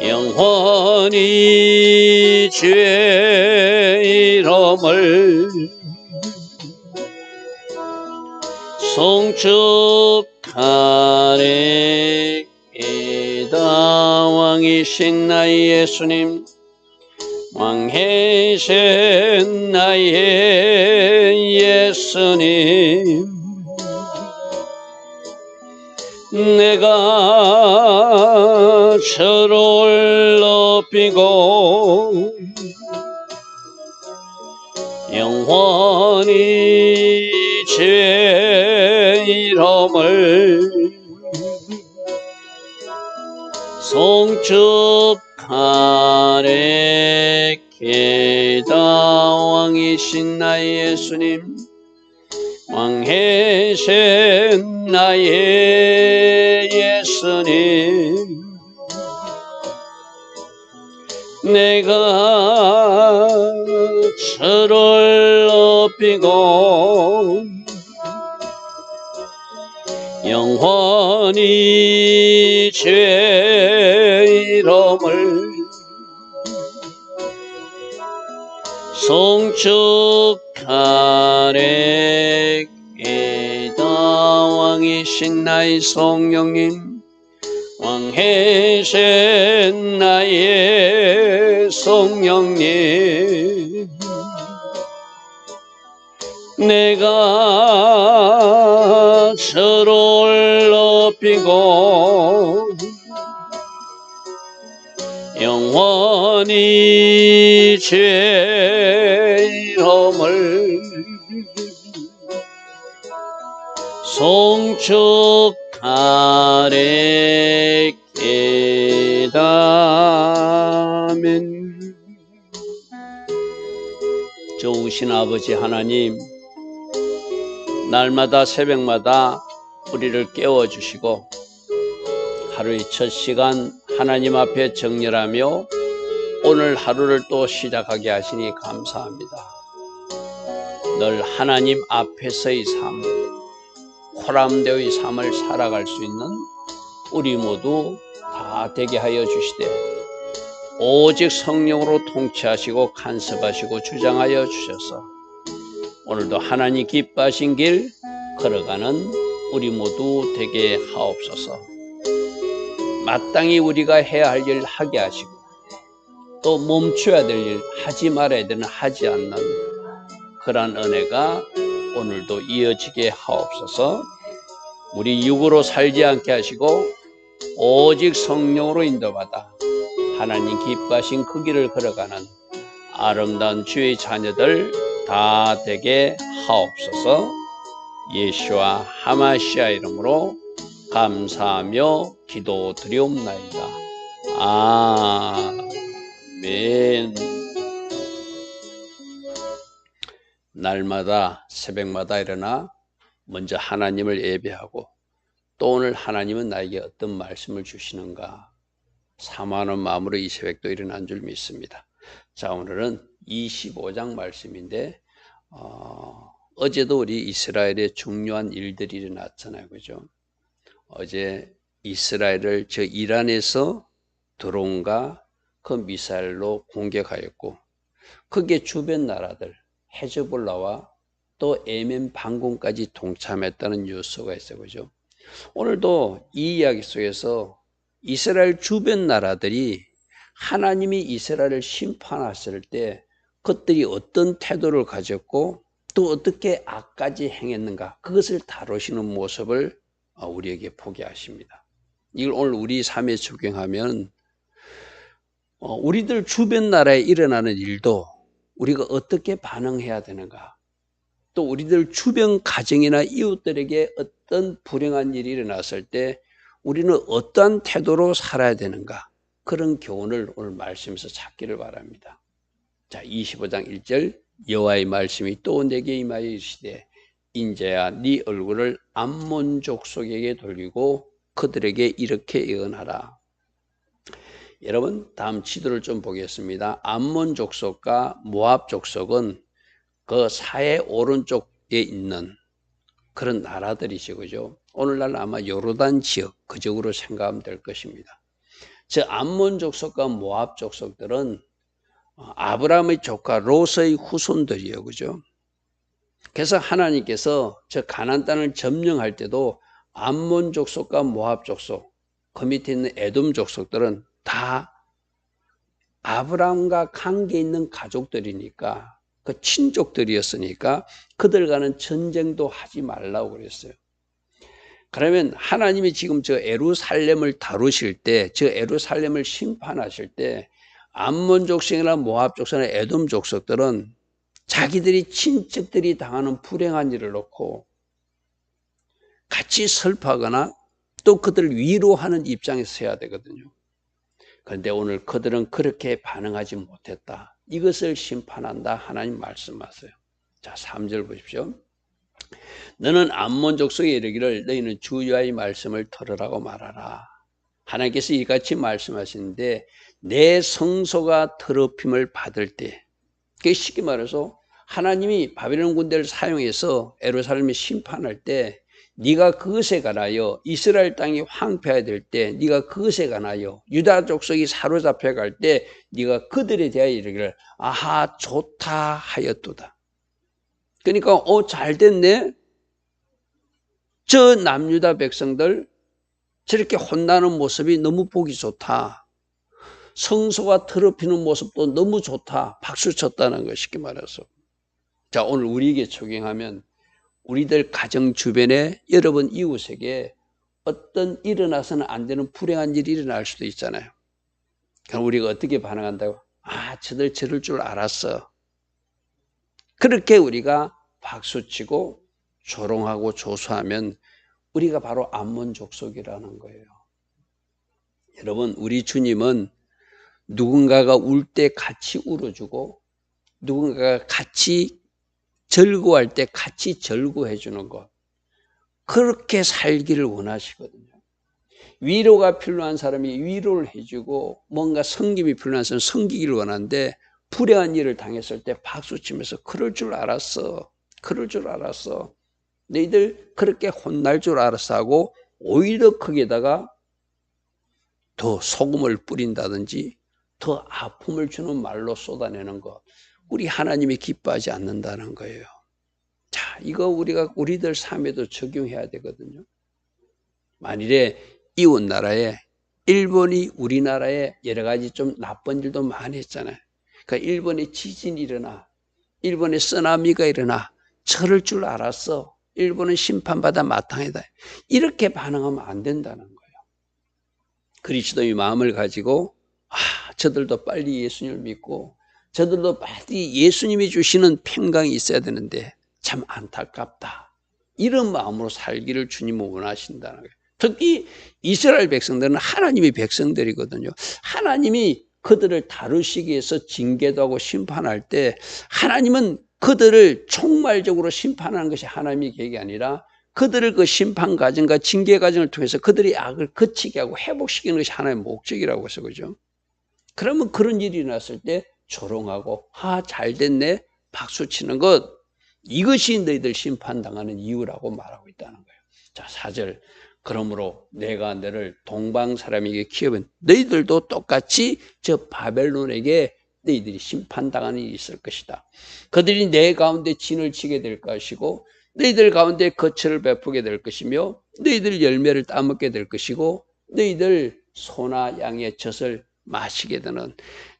영원히 주의 이름을 송축하리이다. 왕이신 나의 예수님, 왕이신 나의 예수님, 내가 주를 높이고 영원히 주의 이름을 송축하리이다. 왕이신 나의 예수님, 왕이신 나의 예수님, 내가 주를 높이고 영원히 주의 이름을 송축하리이다. 왕이신 나의 성령님, 왕이신 나의 성령님, 내가 주를 높이고 영원히 주의 이름을 송축하리이다. 아멘. 좋으신 아버지 하나님, 날마다 새벽마다 우리를 깨워주시고 하루의 첫 시간 하나님 앞에 정렬하며 오늘 하루를 또 시작하게 하시니 감사합니다. 늘 하나님 앞에서의 삶, 호람되의 삶을 살아갈 수 있는 우리 모두 다 되게 하여 주시되 오직 성령으로 통치하시고 간섭하시고 주장하여 주셔서 오늘도 하나님 기뻐하신 길 걸어가는 우리 모두 되게 하옵소서. 마땅히 우리가 해야 할 일 하게 하시고 또 멈춰야 될 일, 하지 말아야 되는 하지 않는 그러한 은혜가 오늘도 이어지게 하옵소서. 우리 육으로 살지 않게 하시고 오직 성령으로 인도받아 하나님 기뻐하신 그 길을 걸어가는 아름다운 주의 자녀들 다 되게 하옵소서. 예수와 하마시아 이름으로 감사하며 기도드리옵나이다. 아멘. 날마다 새벽마다 일어나 먼저 하나님을 예배하고 또 오늘 하나님은 나에게 어떤 말씀을 주시는가 사모하는 마음으로 이 새벽도 일어난 줄 믿습니다. 자, 오늘은 25장 말씀인데 어제도 우리 이스라엘의 중요한 일들이 일어났잖아요. 그죠? 어제 이스라엘을 저 이란에서 드론과 그 미사일로 공격하였고 그게 주변 나라들 헤즈볼라와 또 예멘 반군까지 동참했다는 뉴스가 있어요. 그죠? 오늘도 이 이야기 속에서 이스라엘 주변 나라들이 하나님이 이스라엘을 심판하실 때 그것들이 어떤 태도를 가졌고 또 어떻게 악까지 행했는가 그것을 다루시는 모습을 우리에게 보게 하십니다. 이걸 오늘 우리 삶에 적용하면 우리들 주변 나라에 일어나는 일도 우리가 어떻게 반응해야 되는가, 또 우리들 주변 가정이나 이웃들에게 어떤 불행한 일이 일어났을 때 우리는 어떠한 태도로 살아야 되는가, 그런 교훈을 오늘 말씀에서 찾기를 바랍니다. 자, 25장 1절 여호와의 말씀이 또 내게 임하여 이르시되 인자야 네 얼굴을 암몬 족속에게 돌리고 그들에게 이렇게 예언하라. 여러분, 다음 지도를 좀 보겠습니다. 암몬 족속과 모압 족속은 그 사해 오른쪽에 있는 그런 나라들이죠. 그죠? 오늘날 아마 요르단 지역 그쪽으로 생각하면 될 것입니다. 저 암몬 족속과 모압 족속들은 아브라함의 조카 롯의 후손들이에요. 그죠? 그래서 하나님께서 저 가나안 땅을 점령할 때도 암몬 족속과 모압 족속, 그 밑에 있는 에돔 족속들은 다 아브라함과 관계 있는 가족들이니까, 그 친족들이었으니까 그들과는 전쟁도 하지 말라고 그랬어요. 그러면 하나님이 지금 저 예루살렘을 다루실 때, 저 예루살렘을 심판하실 때 암몬 족속이나 모압 족속이나 에돔 족속들은 자기들이 친척들이 당하는 불행한 일을 놓고 같이 슬퍼하거나 또 그들을 위로하는 입장에서 서야 되거든요. 그런데 오늘 그들은 그렇게 반응하지 못했다. 이것을 심판한다. 하나님 말씀하세요. 자, 3절 보십시오. 너는 암몬 족속에 이르기를 너희는 주 여호와의 말씀을 들으라고 말하라. 하나님께서 이같이 말씀하시는데 내 성소가 더럽힘을 받을 때, 그게 쉽게 말해서 하나님이 바벨론 군대를 사용해서 예루살렘을 심판할 때 네가 그것에 관하여 이스라엘 땅이 황폐해야 될 때 네가 그것에 관하여 유다 족속이 사로잡혀 갈 때 네가 그들에 대하여 이르기를 아하 좋다 하였도다. 그러니까 잘 됐네. 저 남유다 백성들 저렇게 혼나는 모습이 너무 보기 좋다. 성소가 더럽히는 모습도 너무 좋다. 박수 쳤다는 거 쉽게 말해서. 자, 오늘 우리에게 적용하면 우리들 가정 주변에 여러분 이웃에게 어떤 일어나서는 안 되는 불행한 일이 일어날 수도 있잖아요. 그럼 우리가 어떻게 반응한다고? 아, 저들 저럴 줄 알았어. 그렇게 우리가 박수치고 조롱하고 조소하면 우리가 바로 암몬 족속이라는 거예요. 여러분, 우리 주님은 누군가가 울 때 같이 울어주고 누군가가 같이 절구할 때 같이 절구해 주는 것, 그렇게 살기를 원하시거든요. 위로가 필요한 사람이 위로를 해주고 뭔가 섬김이 필요한 사람은 섬기기를 원하는데 불행한 일을 당했을 때 박수치면서 그럴 줄 알았어. 그럴 줄 알았어. 너희들 그렇게 혼날 줄 알았어 하고 오히려 거기에다가 더 소금을 뿌린다든지 더 아픔을 주는 말로 쏟아내는 것, 우리 하나님이 기뻐하지 않는다는 거예요. 자, 이거 우리들 삶에도 적용해야 되거든요. 만일에 이웃 나라에 일본이 우리나라에 여러 가지 좀 나쁜 일도 많이 했잖아요. 그러니까 일본에 지진이 일어나, 일본에 쓰나미가 일어나, 저럴 줄 알았어. 일본은 심판받아 마땅하다. 이렇게 반응하면 안 된다는 거예요. 그리스도의 마음을 가지고 저들도 빨리 예수님을 믿고 저들도 빨리 예수님이 주시는 평강이 있어야 되는데 참 안타깝다. 이런 마음으로 살기를 주님은 원하신다는 거예요. 특히 이스라엘 백성들은 하나님의 백성들이거든요. 하나님이 그들을 다루시기 위해서 징계도 하고 심판할 때 하나님은 그들을 총괄적으로 심판하는 것이 하나님의 계획이 아니라 그들을 그 심판 과정과 징계 과정을 통해서 그들의 악을 그치게 하고 회복시키는 것이 하나님의 목적이라고 해서 그죠. 그러면 그런 일이 일어났을 때 조롱하고 잘 됐네 박수 치는 것, 이것이 너희들 심판당하는 이유라고 말하고 있다는 거예요. 자, 4절. 그러므로 내가 너를 동방 사람에게 키워본 너희들도 똑같이 저 바벨론에게 너희들이 심판당하는 일이 있을 것이다. 그들이 내 가운데 진을 치게 될 것이고 너희들 가운데 거처를 베푸게 될 것이며 너희들 열매를 따먹게 될 것이고 너희들 소나 양의 젖을 마시게 되는,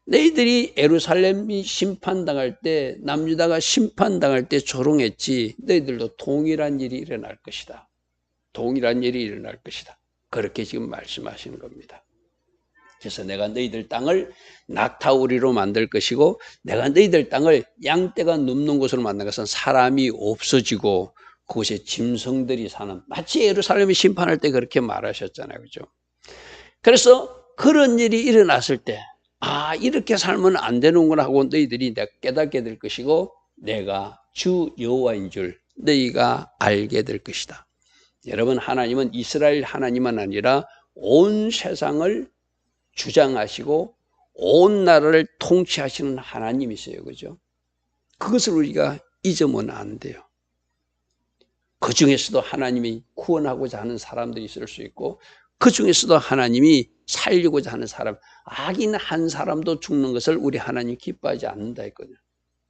너희들이 예루살렘이 심판당할 때 남유다가 심판당할 때 조롱했지 너희들도 동일한 일이 일어날 것이다. 동일한 일이 일어날 것이다. 그렇게 지금 말씀하시는 겁니다. 그래서 내가 너희들 땅을 낙타우리로 만들 것이고 내가 너희들 땅을 양떼가 눕는 곳으로 만든 것은 사람이 없어지고 그곳에 짐승들이 사는, 마치 예루살렘이 심판할 때 그렇게 말하셨잖아요. 그죠? 그래서 그런 일이 일어났을 때 이렇게 살면 안 되는구나 하고 너희들이 깨닫게 될 것이고 내가 주 여호와인 줄 너희가 알게 될 것이다. 여러분, 하나님은 이스라엘 하나님만 아니라 온 세상을 주장하시고 온 나라를 통치하시는 하나님이세요. 그죠? 그것을 우리가 잊으면 안 돼요. 그 중에서도 하나님이 구원하고자 하는 사람들이 있을 수 있고 그 중에서도 하나님이 살리고자 하는 사람, 악인 한 사람도 죽는 것을 우리 하나님 기뻐하지 않는다 했거든요.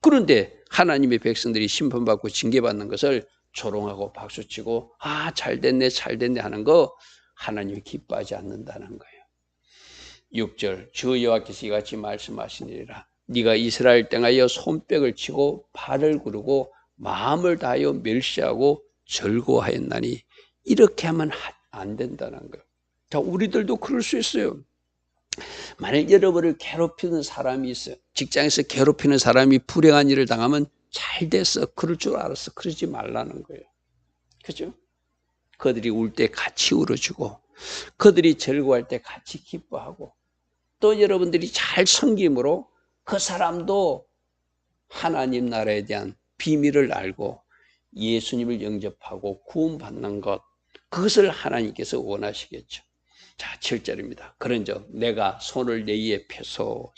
그런데 하나님의 백성들이 심판받고 징계받는 것을 조롱하고 박수치고 잘됐네 잘됐네 하는 거 하나님이 기뻐하지 않는다는 거예요. 6절 주 여호와께서 이같이 말씀하시니라. 네가 이스라엘 땡하여 손뼉을 치고 발을 구르고 마음을 다하여 멸시하고 절거하였나니 이렇게 하면 안 된다는 거예요. 자, 우리들도 그럴 수 있어요. 만약 여러분을 괴롭히는 사람이 있어요. 직장에서 괴롭히는 사람이 불행한 일을 당하면 잘 됐어. 그럴 줄 알았어. 그러지 말라는 거예요. 그죠? 그들이 울 때 같이 울어주고 그들이 즐거워할 때 같이 기뻐하고 또 여러분들이 잘 섬김으로 그 사람도 하나님 나라에 대한 비밀을 알고 예수님을 영접하고 구원받는 것, 그것을 하나님께서 원하시겠죠. 자, 7절입니다. 그런즉 내가 손을 너희에 펴서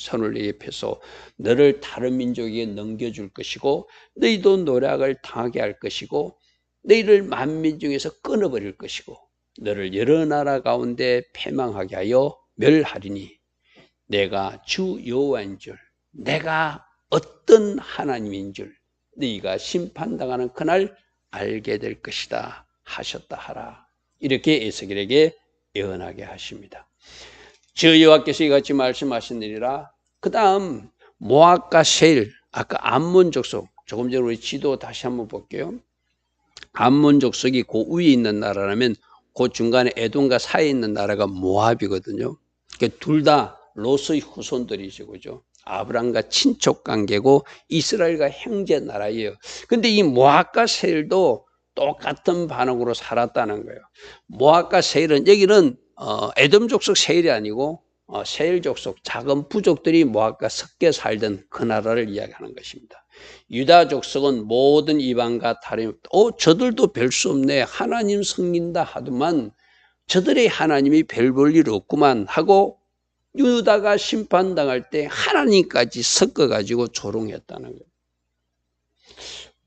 너를 다른 민족에게 넘겨줄 것이고 너희도 노략을 당하게 할 것이고 너희를 만민 중에서 끊어버릴 것이고 너를 여러 나라 가운데 패망하게 하여 멸하리니 내가 주 여호와인 줄, 내가 어떤 하나님인 줄 너희가 심판당하는 그날 알게 될 것이다 하셨다 하라. 이렇게 에스겔에게 예언하게 하십니다. 주 여호와께서 이같이 말씀하시느니라. 그 다음 모압과 세일, 아까 암몬 족속, 조금 전에 우리 지도 다시 한번 볼게요. 암몬 족속이 그 위에 있는 나라라면 그 중간에 에돔과 사이에 있는 나라가 모압이거든요. 그러니까 둘 다 롯의 후손들이죠, 그죠? 아브람과 친족 관계고 이스라엘과 형제 나라예요. 근데 이 모압과 세일도 똑같은 반응으로 살았다는 거예요. 모압과 세일은 여기는 에돔 족속 세일이 아니고 세일 족속, 작은 부족들이 모압과 섞여 살던 그 나라를 이야기하는 것입니다. 유다 족속은 모든 이방과 다름이 저들도 별 수 없네, 하나님 섬긴다 하더만 저들의 하나님이 별 볼 일 없구만 하고 유다가 심판당할 때 하나님까지 섞어가지고 조롱했다는 거예요.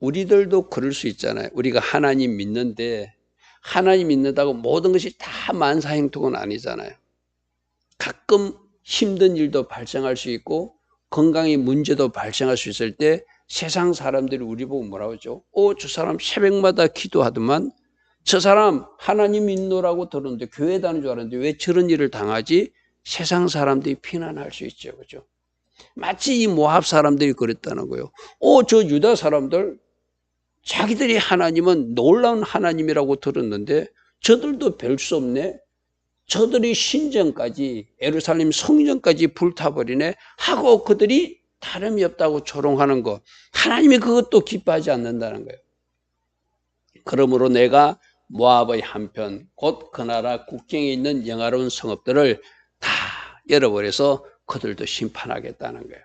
우리들도 그럴 수 있잖아요. 우리가 하나님 믿는데 하나님 믿는다고 모든 것이 다 만사형통은 아니잖아요. 가끔 힘든 일도 발생할 수 있고 건강의 문제도 발생할 수 있을 때 세상 사람들이 우리 보고 뭐라고 하죠? 저 사람 새벽마다 기도하더만 저 사람 하나님 믿노라고 들었는데 교회 다니는 줄 알았는데 왜 저런 일을 당하지? 세상 사람들이 비난할 수 있죠. 그죠? 마치 이 모압 사람들이 그랬다는 거예요. 저 유다 사람들 자기들이 하나님은 놀라운 하나님이라고 들었는데 저들도 별 수 없네. 저들이 신전까지 예루살렘 성전까지 불타버리네 하고 그들이 다름이 없다고 조롱하는 거. 하나님이 그것도 기뻐하지 않는다는 거예요. 그러므로 내가 모압의 한편 곧 그 나라 국경에 있는 영화로운 성읍들을 다 열어버려서 그들도 심판하겠다는 거예요.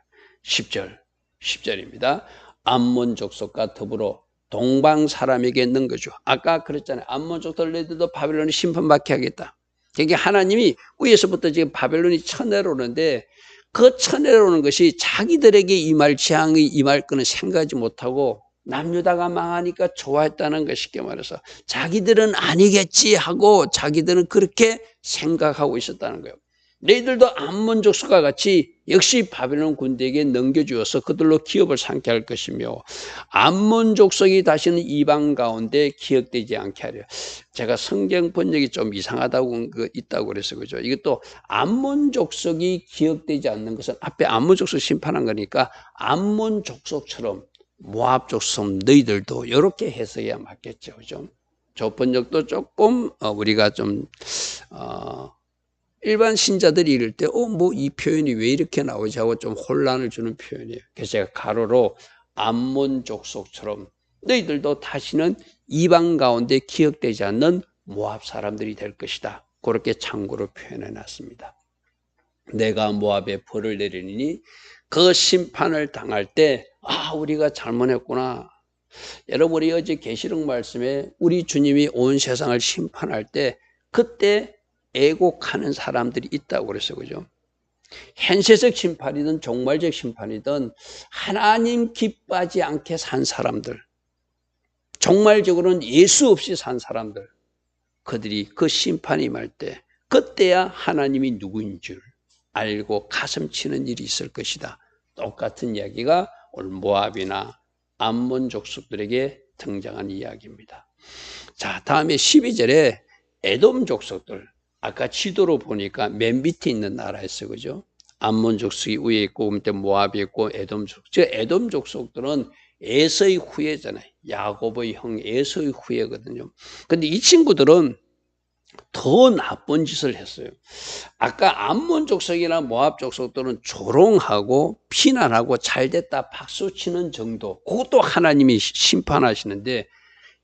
10절입니다. 암몬 족속과 더불어 동방 사람에게 넘겨줘. 아까 그랬잖아요. 암몬 족들도 바벨론이 심판받게 하겠다. 그러니까 하나님이 위에서부터 지금 바벨론이 쳐내려오는데 그 쳐내려오는 것이 자기들에게 임할 재앙이 임할 거는 생각하지 못하고 남유다가 망하니까 좋아했다는 것, 쉽게 말해서 자기들은 아니겠지 하고 자기들은 그렇게 생각하고 있었다는 거예요. 너희들도 암몬 족속과 같이 역시 바벨론 군대에게 넘겨주어서 그들로 기업을 삼게 할 것이며 암몬 족속이 다시는 이방 가운데 기억되지 않게 하려. 제가 성경 번역이 좀 이상하다고 있다고 그래서 그죠. 이것도 암몬 족속이 기억되지 않는 것은 앞에 암몬 족속 심판한 거니까 암몬 족속처럼 모압 족속 너희들도 이렇게 해석해야 맞겠죠, 그죠? 저 번역도 조금 우리가 좀 일반 신자들이 이럴 때 뭐 이 표현이 왜 이렇게 나오지 하고 좀 혼란을 주는 표현이에요. 그래서 제가 가로로 암몬 족속처럼 너희들도 다시는 이방 가운데 기억되지 않는 모압 사람들이 될 것이다. 그렇게 참고로 표현해 놨습니다. 내가 모압에 벌을 내리니 그 심판을 당할 때 우리가 잘못했구나. 여러분 우리 어제 계시록 말씀에 우리 주님이 온 세상을 심판할 때 그때 애곡하는 사람들이 있다고 그랬어요. 그죠? 현세적 심판이든 종말적 심판이든 하나님 기뻐하지 않게 산 사람들, 종말적으로는 예수 없이 산 사람들, 그들이 그 심판이 임할 때 그때야 하나님이 누구인 줄 알고 가슴 치는 일이 있을 것이다. 똑같은 이야기가 오늘 모압이나 암몬 족속들에게 등장한 이야기입니다. 자, 다음에 12절에 에돔 족속들, 아까 지도로 보니까 맨 밑에 있는 나라였어요. 그죠? 암몬 족속이 위에 있고 그때 모압이 있고 에돔 족속. 저 에돔 족속들은 에서의 후예잖아요. 야곱의 형 에서의 후예거든요. 근데 이 친구들은 더 나쁜 짓을 했어요. 아까 암몬 족속이나 모압 족속들은 조롱하고 비난하고 잘됐다 박수치는 정도, 그것도 하나님이 심판하시는데,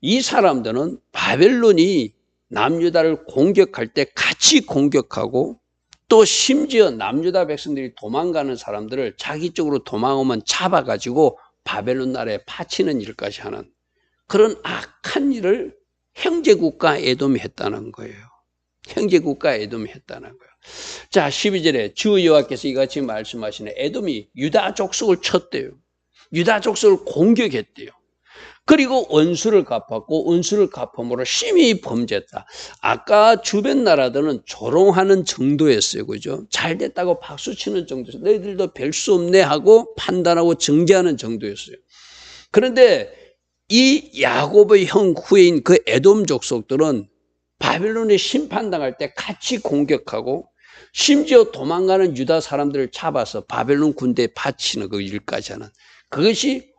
이 사람들은 바벨론이 남유다를 공격할 때 같이 공격하고, 또 심지어 남유다 백성들이 도망가는 사람들을 자기 쪽으로 도망오면 잡아가지고 바벨론 나라에 파치는 일까지 하는 그런 악한 일을 형제국가 에돔이 했다는 거예요. 형제국가 에돔이 했다는 거예요. 자, 12절에 주 여호와께서 이같이 말씀하시네. 에돔이 유다 족속을 쳤대요. 유다 족속을 공격했대요. 그리고 원수를 갚았고 원수를 갚음으로 심히 범죄했다. 아까 주변 나라들은 조롱하는 정도였어요. 그죠? 잘 됐다고 박수치는 정도였어요. 너희들도 별 수 없네 하고 판단하고 정죄하는 정도였어요. 그런데 이 야곱의 형 후예인 그 에돔 족속들은 바벨론에 심판당할 때 같이 공격하고 심지어 도망가는 유다 사람들을 잡아서 바벨론 군대에 바치는 그 일까지 하는, 그것이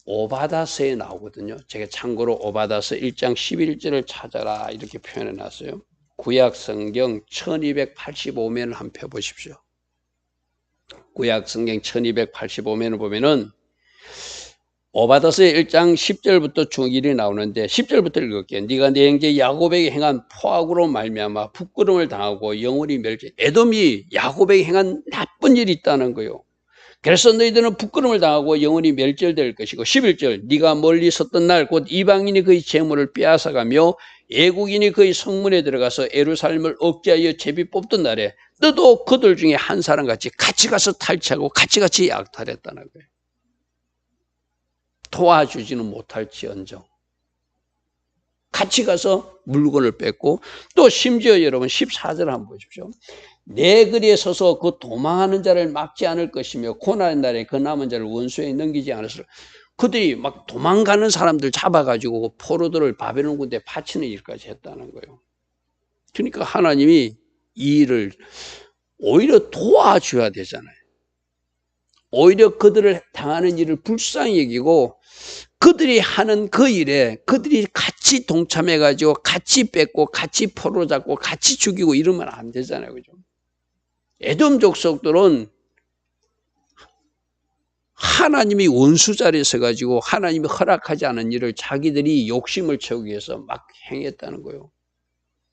오바다서에 나오거든요. 제가 참고로 오바다서 1장 11절을 찾아라 이렇게 표현해 놨어요. 구약 성경 1285면을 한번 펴보십시오. 구약 성경 1285면을 보면은 오바다서의 1장 10절부터 중1이 나오는데 10절부터 읽을게요. 네가 내 형제 야곱에게 행한 포악으로 말미암아 부끄러움을 당하고 영원히 멸제. 에돔이 야곱에게 행한 나쁜 일이 있다는 거예요. 그래서 너희들은 부끄러움을 당하고 영원히 멸절될 것이고, 11절 네가 멀리 섰던 날 곧 이방인이 그의 재물을 빼앗아가며 애국인이 그의 성문에 들어가서 예루살렘을 억제하여 제비 뽑던 날에 너도 그들 중에 한 사람같이 같이 가서 탈취하고 같이 약탈했다는 거예요. 도와주지는 못할지언정 같이 가서 물건을 뺏고, 또 심지어 여러분 14절 한번 보십시오. 내 거리에 서서 그 도망하는 자를 막지 않을 것이며 고난의 날에 그 남은 자를 원수에 넘기지 않았을. 그들이 막 도망가는 사람들 잡아가지고 포로들을 바벨론 군대에 바치는 일까지 했다는 거예요. 그러니까 하나님이 이 일을 오히려 도와줘야 되잖아요. 오히려 그들을 당하는 일을 불쌍히 여기고 그들이 하는 그 일에 그들이 같이 동참해가지고 같이 뺏고 같이 포로 잡고 같이 죽이고 이러면 안 되잖아요. 그죠? 에돔 족속들은 하나님이 원수 자리에 서가지고 하나님이 허락하지 않은 일을 자기들이 욕심을 채우기 위해서 막 행했다는 거예요.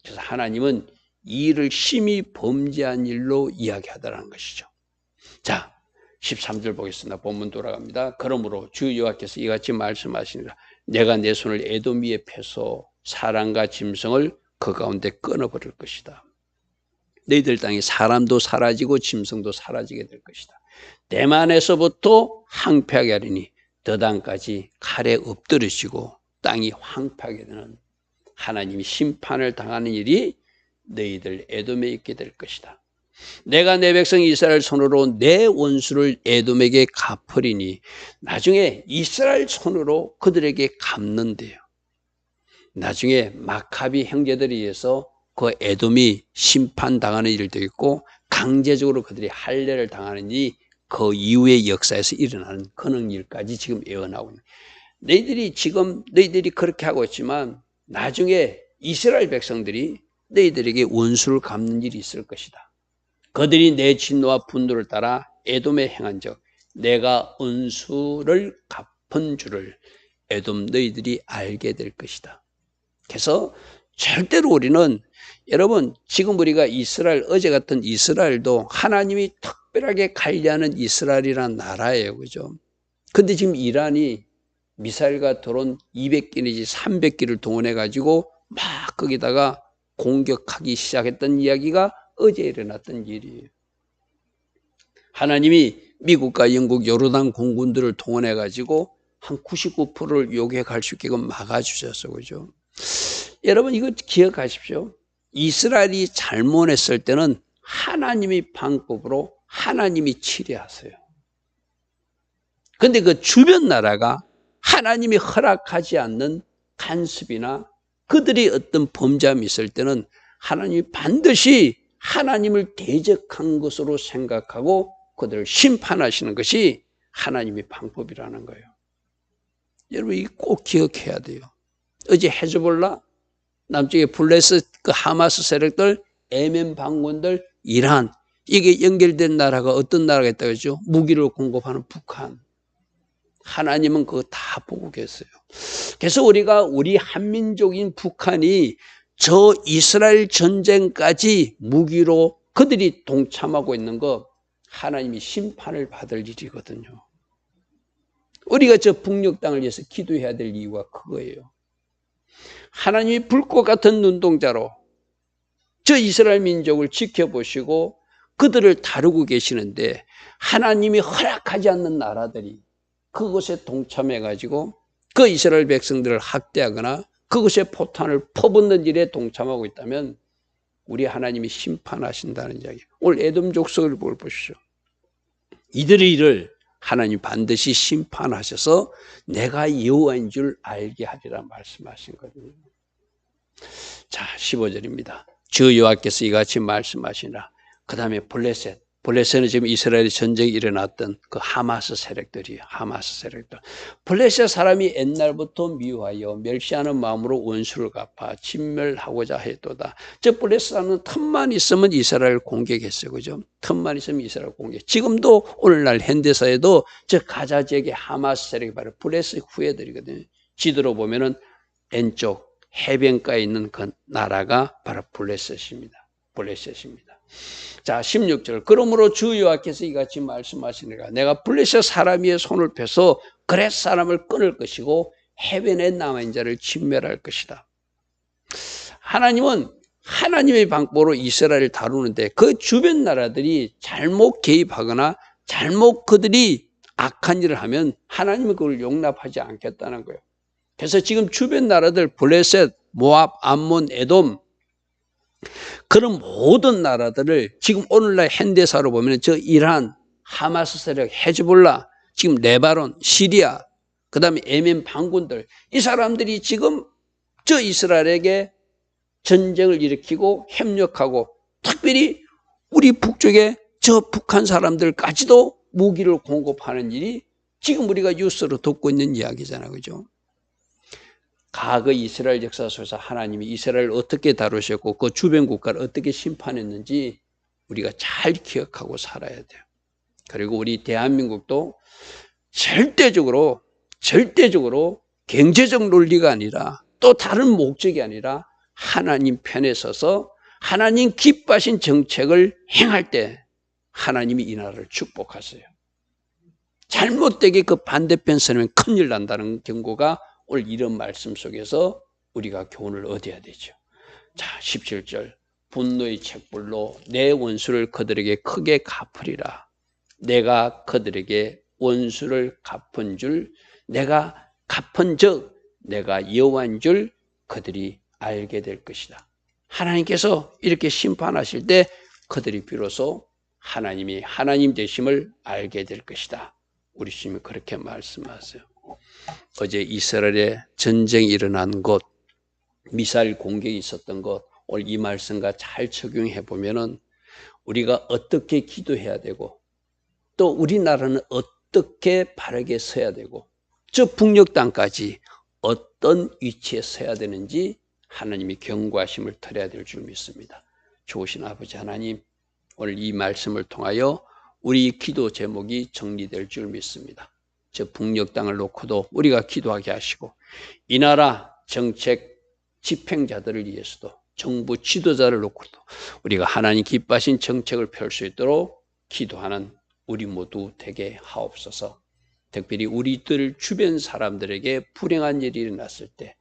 그래서 하나님은 이 일을 심히 범죄한 일로 이야기하더라는 것이죠. 자, 13절 보겠습니다. 본문 돌아갑니다. 그러므로 주 여호와께서 이같이 말씀하시니라. 내가 내 손을 에돔 위에 펴서 사람과 짐승을 그 가운데 끊어버릴 것이다. 너희들 땅에 사람도 사라지고 짐승도 사라지게 될 것이다. 대만에서부터 황폐하게 하리니 더단까지 칼에 엎드리시고 땅이 황폐하게 되는 하나님이 심판을 당하는 일이 너희들 에돔에 있게 될 것이다. 내가 내 백성 이스라엘 손으로 내 원수를 에돔에게 갚으리니, 나중에 이스라엘 손으로 그들에게 갚는데요. 나중에 마카비 형제들에 의해서 그 에돔이 심판당하는 일도 있고 강제적으로 그들이 할례를 당하는 일이 그 이후의 역사에서 일어나는 그런 일까지 지금 예언하고 있는. 너희들이 그렇게 하고 있지만 나중에 이스라엘 백성들이 너희들에게 원수를 갚는 일이 있을 것이다. 그들이 내 진노와 분노를 따라 에돔에 행한 적 내가 원수를 갚은 줄을 에돔 너희들이 알게 될 것이다. 그래서 절대로 우리는, 여러분 지금 우리가 이스라엘, 어제 같은 이스라엘도 하나님이 특별하게 관리하는 이스라엘이라는 나라예요. 그죠? 근데 지금 이란이 미사일과 드론 200기 내지 300기를 동원해 가지고 막 거기다가 공격하기 시작했던 이야기가 어제 일어났던 일이에요. 하나님이 미국과 영국, 요르단 공군들을 동원해 가지고 한 99%를 요격할 수 있게끔 막아주셨어. 그죠? 여러분 이거 기억하십시오. 이스라엘이 잘못했을 때는 하나님의 방법으로 하나님이 치료하세요. 근데 그 주변 나라가 하나님이 허락하지 않는 간섭이나 그들이 어떤 범죄함이 있을 때는 하나님이 반드시 하나님을 대적한 것으로 생각하고 그들을 심판하시는 것이 하나님의 방법이라는 거예요. 여러분 이거 꼭 기억해야 돼요. 어제 헤즈볼라, 남쪽에 블레셋, 그 하마스 세력들, 예멘 반군들, 이란, 이게 연결된 나라가 어떤 나라가 있다고 했죠? 무기를 공급하는 북한. 하나님은 그거 다 보고 계세요. 그래서 우리 한민족인 북한이 저 이스라엘 전쟁까지 무기로 그들이 동참하고 있는 거 하나님이 심판을 받을 일이거든요. 우리가 저 북녘 땅을 위해서 기도해야 될 이유가 그거예요. 하나님이 불꽃 같은 눈동자로 저 이스라엘 민족을 지켜보시고 그들을 다루고 계시는데 하나님이 허락하지 않는 나라들이 그것에 동참해가지고 그 이스라엘 백성들을 학대하거나 그것에 포탄을 퍼붓는 일에 동참하고 있다면 우리 하나님이 심판하신다는 이야기예요. 오늘 에돔 족속을 보십시오. 이들의 일을 하나님 반드시 심판하셔서 내가 여호와인 줄 알게 하리라 말씀하신 거거든요. 자, 15절입니다. 주 여호와께서 이같이 말씀하시니라. 그 다음에 블레셋은 지금 이스라엘의 전쟁이 일어났던 그 하마스 세력들이에요. 하마스 세력들. 블레셋 사람이 옛날부터 미워하여 멸시하는 마음으로 원수를 갚아 진멸하고자 했도다. 저 블레셋 사람은 틈만 있으면 이스라엘 공격했어요. 그죠? 틈만 있으면 이스라엘 공격. 지금도 오늘날 현대사에도 저 가자 지역의 하마스 세력이 바로 블레셋 후예들이거든요. 지도로 보면은 왼쪽 해변가에 있는 그 나라가 바로 블레셋입니다. 블레셋입니다. 자, 16절. 그러므로 주 여호와께서 이같이 말씀하시니라. 내가 블레셋 사람 위에 손을 펴서 그렛 사람을 끊을 것이고 해변에 남아있는 자를 진멸할 것이다. 하나님은 하나님의 방법으로 이스라엘을 다루는데 그 주변 나라들이 잘못 개입하거나 잘못 그들이 악한 일을 하면 하나님은 그걸 용납하지 않겠다는 거예요. 그래서 지금 주변 나라들 블레셋, 모압, 암몬, 에돔 그런 모든 나라들을 지금 오늘날 현대사로 보면 저 이란, 하마스 세력, 헤즈볼라, 지금 레바논, 시리아, 그 다음에 예멘 반군들 이 사람들이 지금 저 이스라엘에게 전쟁을 일으키고 협력하고 특별히 우리 북쪽에 저 북한 사람들까지도 무기를 공급하는 일이 지금 우리가 뉴스로 듣고 있는 이야기잖아요. 그죠? 과거 이스라엘 역사 속에서 하나님이 이스라엘을 어떻게 다루셨고 그 주변 국가를 어떻게 심판했는지 우리가 잘 기억하고 살아야 돼요. 그리고 우리 대한민국도 절대적으로 경제적 논리가 아니라 또 다른 목적이 아니라 하나님 편에 서서 하나님 기뻐하신 정책을 행할 때 하나님이 이 나라를 축복하세요. 잘못되게 그 반대편 서면 큰일 난다는 경고가 오늘 이런 말씀 속에서 우리가 교훈을 얻어야 되죠. 자, 17절. 분노의 책불로 내 원수를 그들에게 크게 갚으리라. 내가 그들에게 원수를 갚은 줄, 내가 갚은 즉 내가 여호와인 줄 그들이 알게 될 것이다. 하나님께서 이렇게 심판하실 때 그들이 비로소 하나님이 하나님 되심을 알게 될 것이다. 우리 주님이 그렇게 말씀하세요. 어제 이스라엘에 전쟁이 일어난 곳, 미사일 공격이 있었던 곳, 오늘 이 말씀과 잘 적용해 보면은 우리가 어떻게 기도해야 되고 또 우리나라는 어떻게 바르게 서야 되고 저 북녘 땅까지 어떤 위치에 서야 되는지 하나님이 경고하심을 드려야 될 줄 믿습니다. 좋으신 아버지 하나님, 오늘 이 말씀을 통하여 우리 기도 제목이 정리될 줄 믿습니다. 저 북녘 땅을 놓고도 우리가 기도하게 하시고 이 나라 정책 집행자들을 위해서도 정부 지도자를 놓고도 우리가 하나님 기뻐하신 정책을 펼 수 있도록 기도하는 우리 모두 되게 하옵소서. 특별히 우리들 주변 사람들에게 불행한 일이 일어났을 때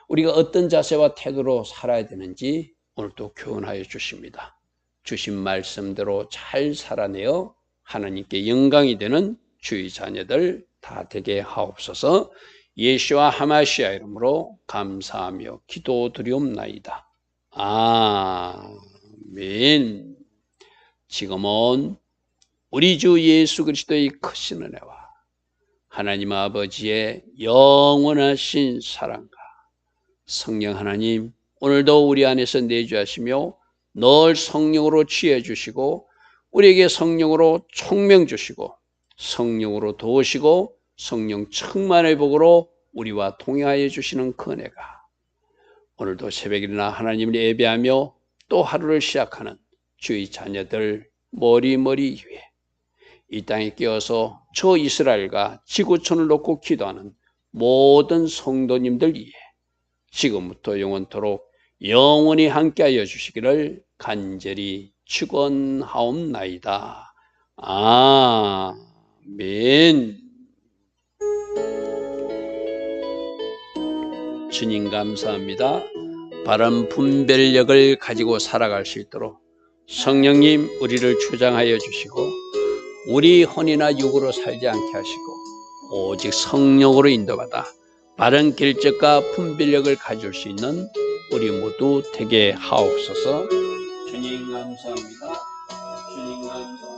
우리가 어떤 자세와 태도로 살아야 되는지 오늘도 교훈하여 주십니다. 주신 말씀대로 잘 살아내어 하나님께 영광이 되는 주의 자녀들 다 되게 하옵소서. 예수와 하마시아 이름으로 감사하며 기도드리옵나이다. 아멘. 지금은 우리 주 예수 그리스도의 크신 은혜와 하나님 아버지의 영원하신 사랑과 성령 하나님 오늘도 우리 안에서 내주하시며 늘 성령으로 취해 주시고 우리에게 성령으로 총명 주시고 성령으로 도우시고 성령 충만의 복으로 우리와 동행하여 주시는 그 은혜가 오늘도 새벽이나 하나님을 예배하며 또 하루를 시작하는 주의 자녀들 머리머리 위에 이 땅에 끼어서 저 이스라엘과 지구촌을 놓고 기도하는 모든 성도님들 위에 지금부터 영원토록 영원히 함께하여 주시기를 간절히 축원하옵나이다. 아멘. 주님 감사합니다. 바른 분별력을 가지고 살아갈 수 있도록 성령님 우리를 주장하여 주시고 우리 혼이나 육으로 살지 않게 하시고 오직 성령으로 인도받아 바른 결정과 분별력을 가질 수 있는 우리 모두 되게 하옵소서. 주님 감사합니다. 주님 감사합니다.